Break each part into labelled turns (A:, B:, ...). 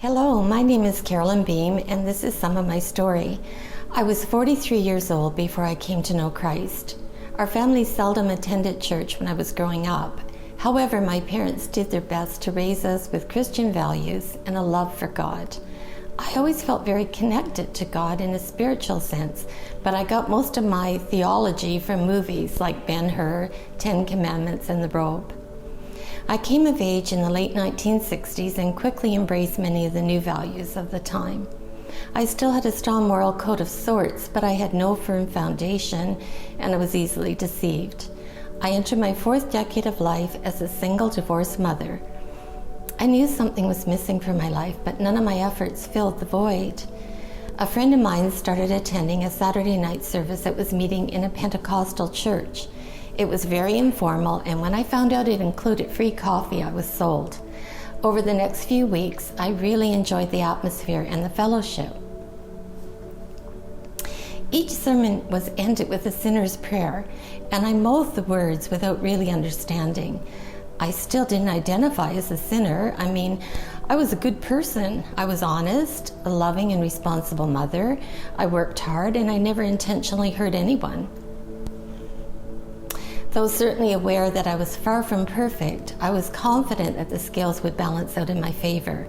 A: Hello, my name is Carolyn and this is some of my story. I was 43 years old before I came to know Christ. Our family seldom attended church when I was growing up. However, my parents did their best to raise us with Christian values and a love for God. I always felt very connected to God in a spiritual sense, but I got most of my theology from movies like Ben-Hur, Ten Commandments, and The Robe. I came of age in the late 1960s and quickly embraced many of the new values of the time. I still had a strong moral code of sorts, but I had no firm foundation and I was easily deceived. I entered my fourth decade of life as a single divorced mother. I knew something was missing from my life, but none of my efforts filled the void. A friend of mine started attending a Saturday night service that was meeting in a Pentecostal church. It was very informal, and when I found out it included free coffee, I was sold. Over the next few weeks, I really enjoyed the atmosphere and the fellowship. Each sermon was ended with a sinner's prayer, and I mouthed the words without really understanding. I still didn't identify as a sinner. I was a good person. I was honest, a loving and responsible mother. I worked hard, and I never intentionally hurt anyone. Though certainly aware that I was far from perfect, I was confident that the scales would balance out in my favor.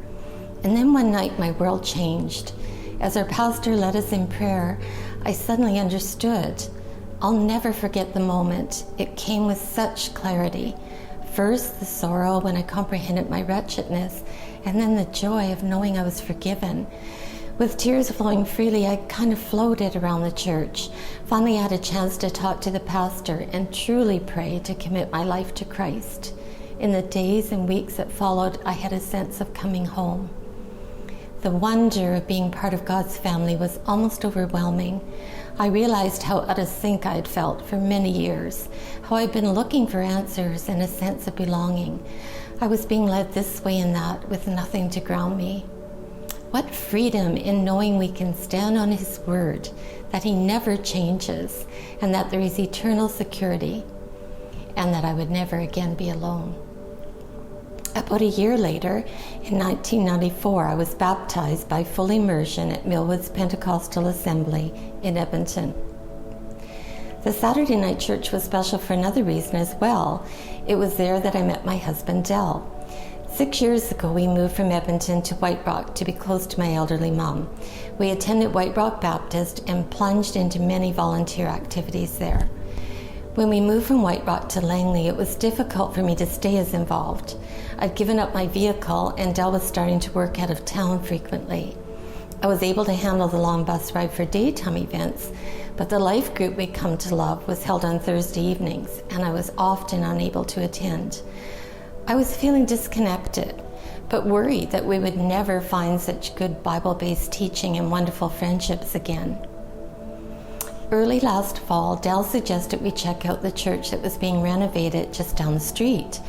A: And then one night my world changed. As our pastor led us in prayer, I suddenly understood. I'll never forget the moment. It came with such clarity. First, the sorrow when I comprehended my wretchedness, and then the joy of knowing I was forgiven. With tears flowing freely, I kind of floated around the church. Finally, I had a chance to talk to the pastor and truly pray to commit my life to Christ. In the days and weeks that followed, I had a sense of coming home. The wonder of being part of God's family was almost overwhelming. I realized how out of sync I had felt for many years, how I'd been looking for answers and a sense of belonging. I was being led this way and that with nothing to ground me. What freedom in knowing we can stand on His word, that He never changes, and that there is eternal security, and that I would never again be alone. About a year later, in 1994, I was baptized by full immersion at Millwood's Pentecostal Assembly in Edmonton. The Saturday night church was special for another reason as well. It was there that I met my husband, Del. 6 years ago, we moved from Edmonton to White Rock to be close to my elderly mom. We attended White Rock Baptist and plunged into many volunteer activities there. When we moved from White Rock to Langley, it was difficult for me to stay as involved. I'd given up my vehicle and Del was starting to work out of town frequently. I was able to handle the long bus ride for daytime events, but the life group we'd come to love was held on Thursday evenings, and I was often unable to attend. I was feeling disconnected, but worried that we would never find such good Bible-based teaching and wonderful friendships again. Early last fall, Del suggested we check out the church that was being renovated just down the street.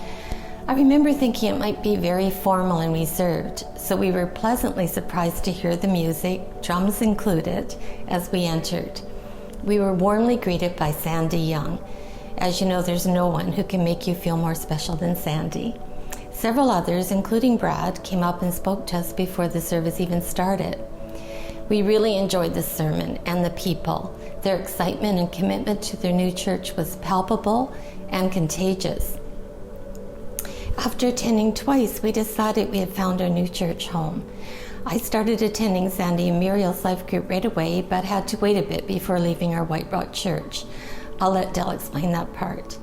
A: I remember thinking it might be very formal and reserved, so we were pleasantly surprised to hear the music, drums included, as we entered. We were warmly greeted by Sandy Young. As you know, there's no one who can make you feel more special than Sandy. Several others, including Brad, came up and spoke to us before the service even started. We really enjoyed the sermon and the people. Their excitement and commitment to their new church was palpable and contagious. After attending twice, we decided we had found our new church home. I started attending Sandy and Muriel's life group right away, but had to wait a bit before leaving our White Rock church. I'll let Del explain that part.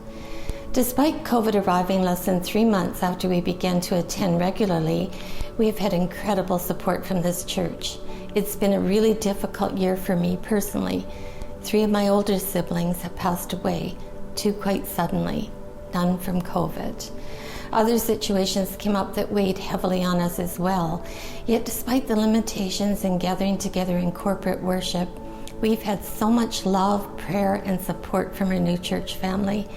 A: Despite COVID arriving less than 3 months after we began to attend regularly, we have had incredible support from this church. It's been a really difficult year for me personally. 3 of my older siblings have passed away, 2 quite suddenly, none from COVID. Other situations came up that weighed heavily on us as well. Yet despite the limitations in gathering together in corporate worship, we've had so much love, prayer, and support from our new church family.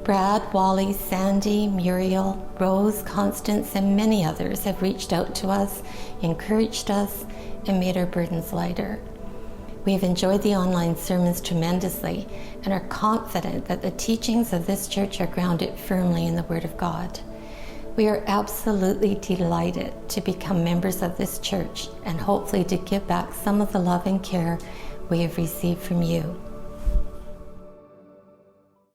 A: Brad, Wally, Sandy, Muriel, Rose, Constance, and many others have reached out to us, encouraged us, and made our burdens lighter. We've enjoyed the online sermons tremendously and are confident that the teachings of this church are grounded firmly in the Word of God. We are absolutely delighted to become members of this church and hopefully to give back some of the love and care we have received from you.